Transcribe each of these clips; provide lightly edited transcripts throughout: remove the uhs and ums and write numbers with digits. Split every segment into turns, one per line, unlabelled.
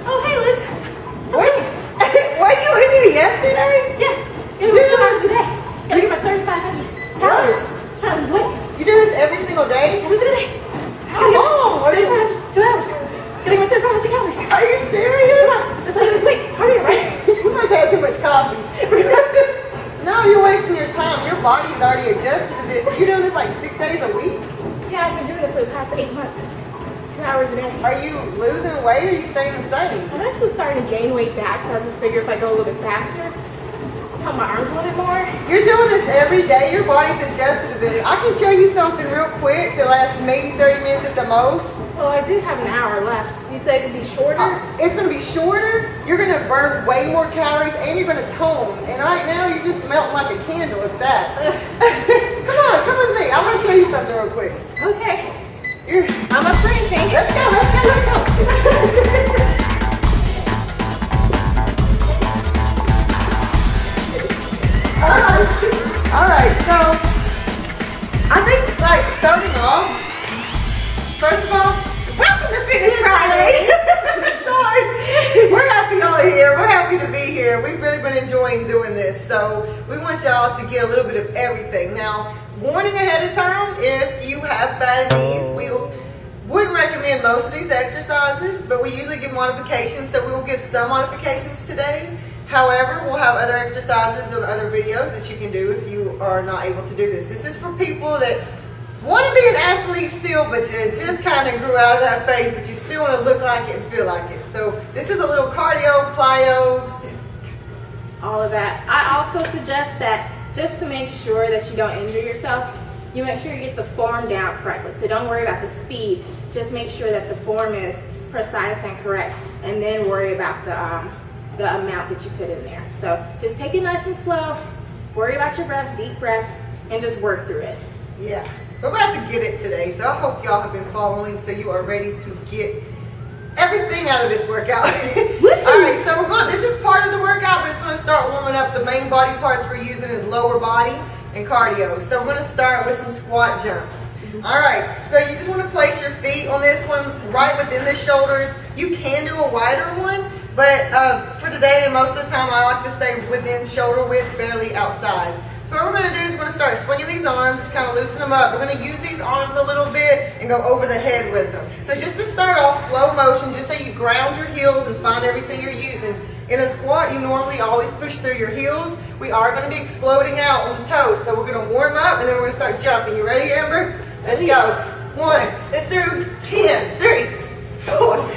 Oh, hey, Liz.
Wait, were you in here yesterday?
Yeah, it was 2 hours a day. Gotta get my 3,500 calories. Trying to lose weight.
You do this every single day?
Every single day.
How long?
3,500, 2 hours. Gotta get my 3,500 calories.
Are you serious?
Come on, that's how you lose weight. Cardio, right?
You must have too much coffee. No, you're wasting your time. Your body's already adjusted to this. You're doing this like 6 days a week?
Yeah, I've been doing it for the past 8 months. 2 hours a day.
Are you losing weight or are you staying the same?
I'm actually starting to gain weight back, so I just figure if I go a little bit faster, pump my arms a little bit more.
You're doing this every day. Your body's adjusted to this. I can show you something real quick that lasts maybe 30 minutes at the most.
Well, I do have an hour left. You said it could be shorter?
It's going to be shorter. You're going to burn way more calories and you're going to tone. And right now, you're just melting like a candle with that. Come with me. I want to show you something real quick.
Okay. I'm a friend, thank you.
Let's go, let's go, let's go. All right, so I think like starting off, first of all, welcome to Fitness Friday. Sorry, we're happy y'all are here. We're happy to be here. We've really been enjoying doing this, so we want y'all to get a little bit of everything. Now, warning ahead of time, if you have bad knees, we wouldn't recommend most of these exercises, but we usually give modifications, so we will give some modifications today. However, we'll have other exercises and other videos that you can do if you are not able to do this. This is for people that want to be an athlete still, but you just kind of grew out of that phase, but you still want to look like it and feel like it. So this is a little cardio, plyo,
all of that. I also suggest that just to make sure that you don't injure yourself, you make sure you get the form down correctly. So don't worry about the speed. Just make sure that the form is precise and correct, and then worry about the amount that you put in there. So just take it nice and slow, worry about your breath, deep breaths, and just work through it.
Yeah, we're about to get it today, so I hope y'all have been following so you are ready to get everything out of this workout. Alright, so this is part of the workout, but it's going to start warming up. The main body parts we're using is lower body and cardio. So we're going to start with some squat jumps. Alright, so you just want to place your feet on this one right within the shoulders. You can do a wider one, but for today and most of the time I like to stay within shoulder width, barely outside. So what we're going to do is we're going to start swinging these arms, just kind of loosen them up. We're going to use these arms a little bit and go over the head with them. So just to start off, slow motion, just so you ground your heels and find everything you're using. In a squat, you normally always push through your heels. We are going to be exploding out on the toes. So we're going to warm up and then we're going to start jumping. You ready, Amber? Let's go. 1, let's do 10, 3, 4,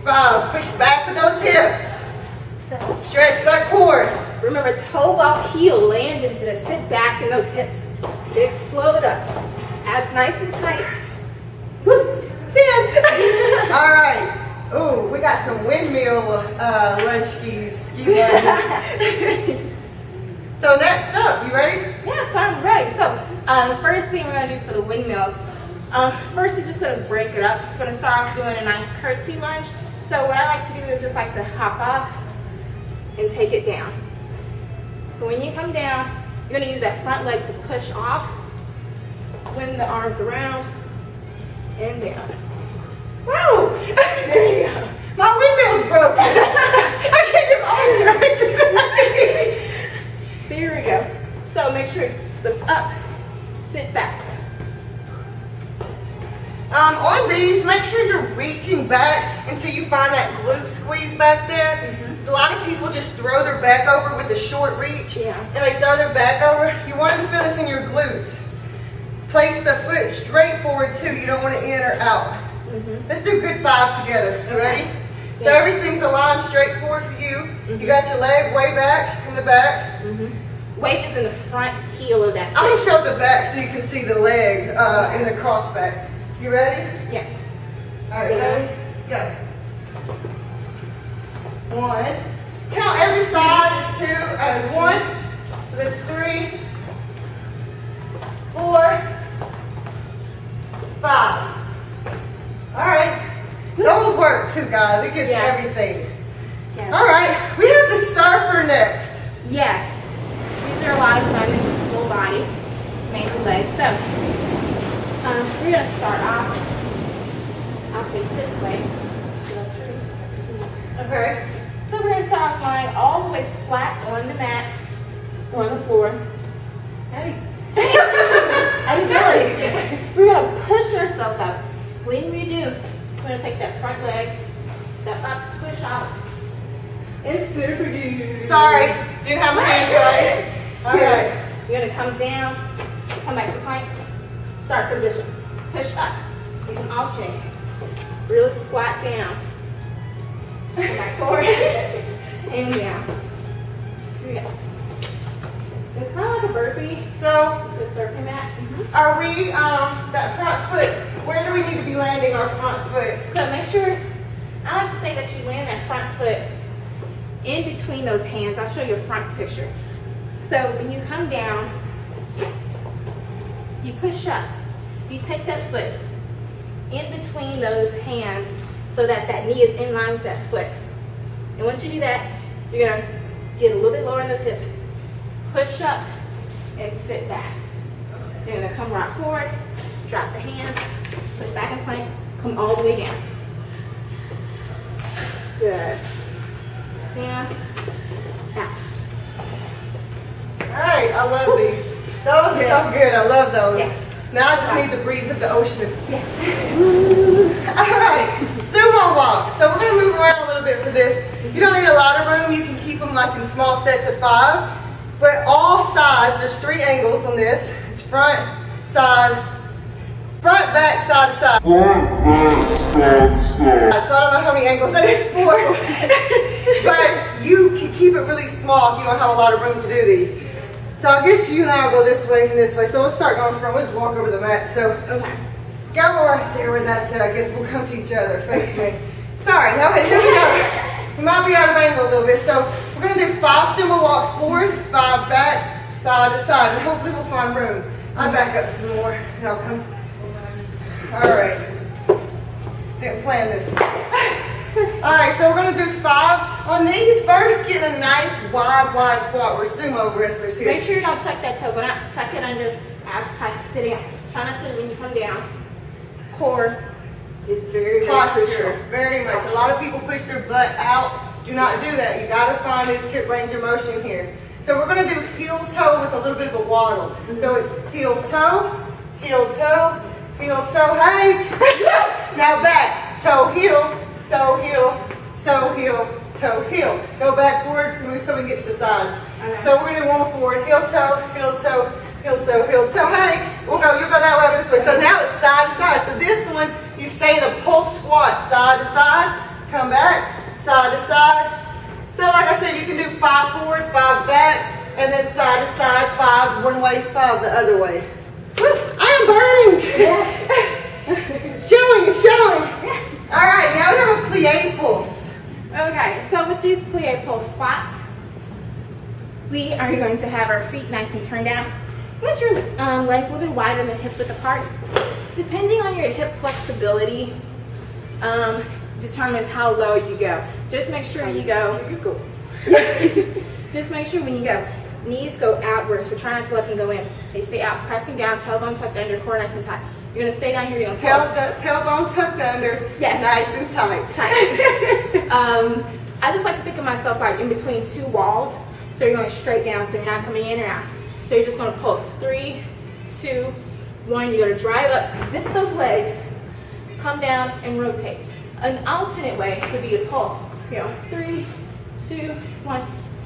5. Push back with those hips. Stretch that core.
Remember, toe while heel, land into the sit back and those hips. Explode up. Abs nice and tight.
10. All right. Ooh, we got some windmill lunge skis. So next up, you ready?
Yeah, I'm ready. So the first thing we're going to do for the windmills, first we're just going to break it up. We're going to start off doing a nice curtsy lunge. So what I like to do is just like to hop off and take it down. So when you come down, you're going to use that front leg to push off, win the arms around, and down.
Woo!
There you go.
My windmill's broken. I can't get my arms right.
There we go. So make sure you lift up, sit back.
On these, make sure you're reaching back until you find that glute squeeze back there. A lot of people just throw their back over with a short reach, and they throw their back over. You want to feel this in your glutes. Place the foot straight forward too. You don't want to in or out. Let's do good 5 together. You ready? Yeah. So everything's aligned straight forward for you. You got your leg way back in the back.
Weight is in the front heel of that foot.
I'm going to show the back so you can see the leg in the cross back. You ready?
Yes.
All right, ready? Go. 1. Count every side as 2, as 1. So that's 3, 4, 5. All right. Those work too, guys. It gets everything. Yes. All right. We have the surfer next.
Yes. These are a lot of fun. This is full body, mainly legs. So we're going to start off I'll face this way.
Okay.
So we're going to start off lying all the way flat on the mat or on the floor.
Hey.
How you doing? We're going to push ourselves up. When we do, we're going to take that front leg, step up, push out, and super do.
Sorry, didn't have my hands right. All right.
You're going to come down, come back to plank, start position, push up. You can alternate. Really squat down. Come back forward and down. Here we go. It's kind of like a burpee.
So,
It's a surfing mat.
are we, that front foot, where do we need to be landing our front foot?
So make sure, I like to say that you land that front foot in between those hands. I'll show you a front picture. So when you come down, you push up. You take that foot in between those hands so that that knee is in line with that foot. And once you do that, you're going to get a little bit lower in those hips. Push up and sit back. You're going to come right forward, drop the hands, push back in plank, come all the way down. Good. Down, out.
All right, I love these. Those are so good, I love those.
Yes.
Now I just need the breeze of the ocean.
Yes.
All right, sumo walk. So we're gonna move around a little bit for this. You don't need a lot of room. You can keep them like in small sets of 5. But all sides, there's 3 angles on this. It's front, back, side to side.
Front, back, side to side.
So I don't know how many angles that is for. But you can keep it really small if you don't have a lot of room to do these. So I guess you and I will go this way and this way. So we'll start going front. We'll just walk over the mat. So
Okay.
go right there where that's at. I guess we'll come to each other. Face me. Sorry. No, here we go. We might be out of angle a little bit. So we're going to do 5 sumo walks forward, 5 back, side to side. And hopefully we'll find room. I'll back up some more. And I'll come. All right. Didn't plan this. All right, so we're going to do 5 on these. First, getting a nice wide squat. We're sumo wrestlers here.
Make sure you don't tuck that toe, but not tuck it under, abs tight, sitting up. Try not to, when you come down, core is very, very
Posture,
crucial.
very much. A lot of people push their butt out. Do not do that. You got to find this hip range of motion here. So we're going to do heel toe with a little bit of a waddle. So it's heel toe, heel toe, heel toe. Hey! Now back, toe heel, toe heel, toe heel, toe heel. Go back forward so we can get to the sides.
Okay.
So we're going to do one more forward. Heel toe, heel toe, heel toe, heel toe. Honey, you go that way, I'll go this way. So now it's side to side. So this one, you stay in a pulse squat, side to side, come back, side to side. So like I said, you can do 5 forward, 5 back, and then side to side, 5 one way, 5 the other way. Woo, I am burning.
Yes.
It's showing. All right, now we have a plie pulse.
Okay, so with these plie pulse squats, we are going to have our feet nice and turned down. Let your legs a little bit wider than hip width apart. Depending on your hip flexibility, determines how low you go. Just make sure you go. Just make sure when you go, knees go outwards. So try not to let them go in. They stay out, pressing down, tailbone tucked under, core nice and tight. You're gonna stay down here. You're gonna
Tailbone tucked under.
Yes.
Nice and tight.
I just like to think of myself like in between 2 walls. So you're going straight down, so you're not coming in or out. So you're just going to pulse. 3, 2, 1. You're going to drive up, zip those legs, come down, and rotate. An alternate way would be to pulse. You know, 3, 2, 1.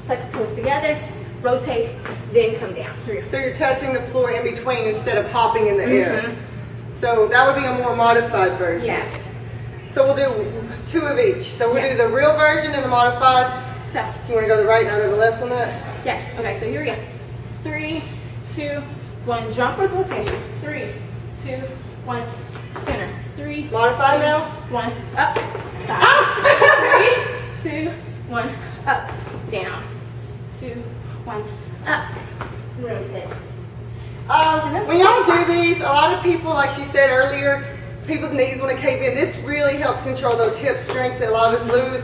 Tuck the toes together, rotate, then come down.
So you're touching the floor in between instead of hopping in the air. So that would be a more modified version.
Yes.
So we'll do 2 of each. So we'll do the real version and the modified.
So,
You want to go to the right and go to the left on that?
yes. Okay, so here we go. 3, 2, 1. Jump with rotation. 3, 2, 1. Center. 3.
Modified
2,
now?
1. Up. Stop. 3, 2, 1. Up. Down. 2, 1. Up. Rotate.
When y'all do these, a lot of people, like she said earlier, people's knees want to cave in. This really helps control those hip strength that a lot of us lose.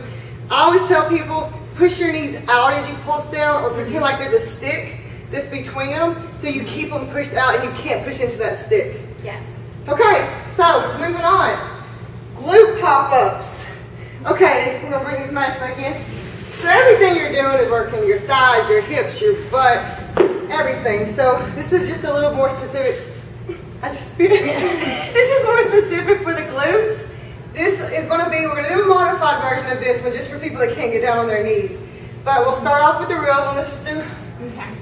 I always tell people, push your knees out as you pulse down, or pretend like there's a stick that's between them, so you keep them pushed out and you can't push into that stick.
Yes.
Okay, so moving on. Glute pop-ups. Okay, we're gonna bring these mats back in. So everything you're doing is working your thighs, your hips, your butt, everything. So this is just a little more specific. I just spit. This is more specific for the glutes. This is gonna be, we're gonna do a modified version of this one just for people that can't get down on their knees. But we'll start off with the real one. Let's just do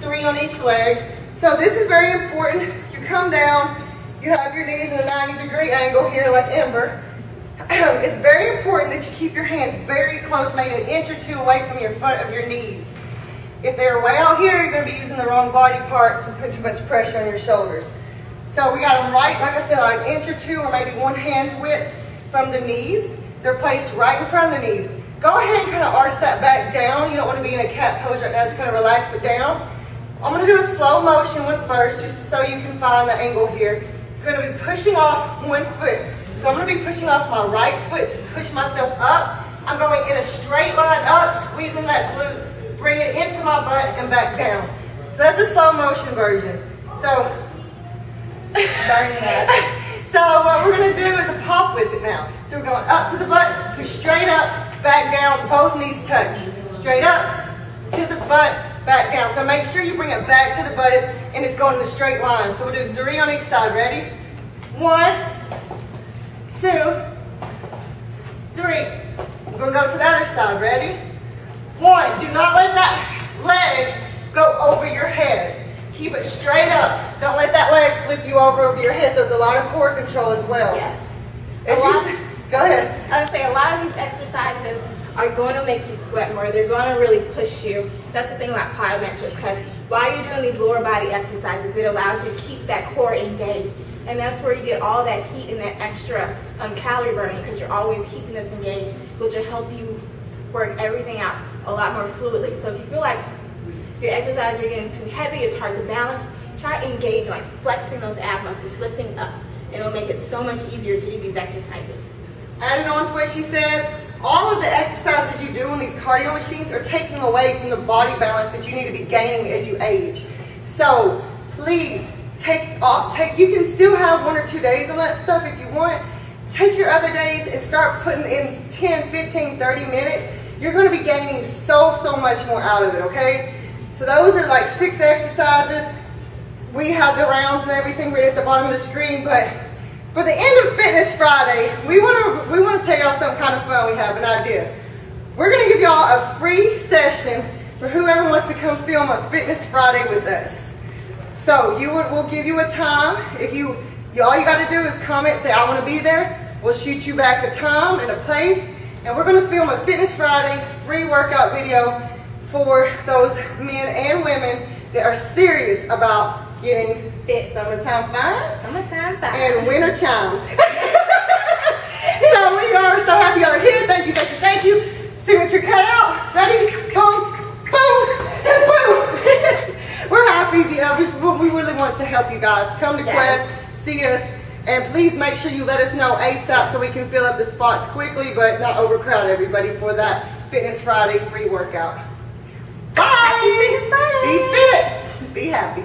3 on each leg. So this is very important. You come down, you have your knees in a 90-degree angle here like AMber. It's very important that you keep your hands very close, maybe an inch or 2 away from your front of your knees. If they're way out here, you're going to be using the wrong body parts and put too much pressure on your shoulders. So we got them right, like I said, like an inch or 2 or maybe 1 hand's width from the knees. They're placed right in front of the knees. Go ahead and kind of arch that back down. You don't want to be in a cat pose right now, just kind of relax it down. I'm going to do a slow motion one first, just so you can find the angle here. You're going to be pushing off 1 foot. So I'm going to be pushing off my right foot to push myself up. I'm going in a straight line up, squeezing that glute, bring it into my butt and back down. So that's a slow motion version. So, so what we're going to do is a pop with it now. So we're going up to the butt, push straight up, back down, both knees touch. Straight up to the butt, back down. So make sure you bring it back to the butt and it's going in a straight line. So we'll do 3 on each side. Ready? 1, 2, 3. We're going to go to the other side. Ready? 1. Do not let that leg go over your head. Keep it straight up. Don't let that leg flip you over your head. So it's a lot of core control as well.
Yes.
Go ahead.
I would say a lot of these exercises are going to make you sweat more. They're going to really push you. That's the thing about plyometrics, because while you're doing these lower body exercises, it allows you to keep that core engaged. And that's where you get all that heat and that extra calorie burning, because you're always keeping this engaged, which will help you work everything out a lot more fluidly. So if you feel like your exercises are getting too heavy, it's hard to balance, try engaging, like flexing those ab muscles, lifting up. It'll make it so much easier to do these exercises.
Adding on to what she said, all of the exercises you do on these cardio machines are taking away from the body balance that you need to be gaining as you age. So please, you can still have 1 or 2 days on that stuff if you want. Take your other days and start putting in 10, 15, 30 minutes. You're going to be gaining so much more out of it, okay? So those are like 6 exercises. We have the rounds and everything right at the bottom of the screen, but for the end of Fitness Friday, we want to take out some kind of fun. We have an idea. We're going to give y'all a free session for whoever wants to come film a Fitness Friday with us. So we'll give you a time. All you got to do is comment, say I want to be there. We'll shoot you back a time and a place, and we're going to film a Fitness Friday free workout video for those men and women that are serious about getting fit. Summertime fine.
Summertime fine.
And winter chime. So we are so happy y'all are here. Thank you, thank you, thank you. Signature cut out. Ready? Boom, boom, and boom. We're happy. We really want to help you guys. Come to Quest, see us, and please make sure you let us know ASAP so we can fill up the spots quickly, but not overcrowd everybody for that Fitness Friday free workout. Bye.
Happy Fitness Friday.
Be fit. Be happy.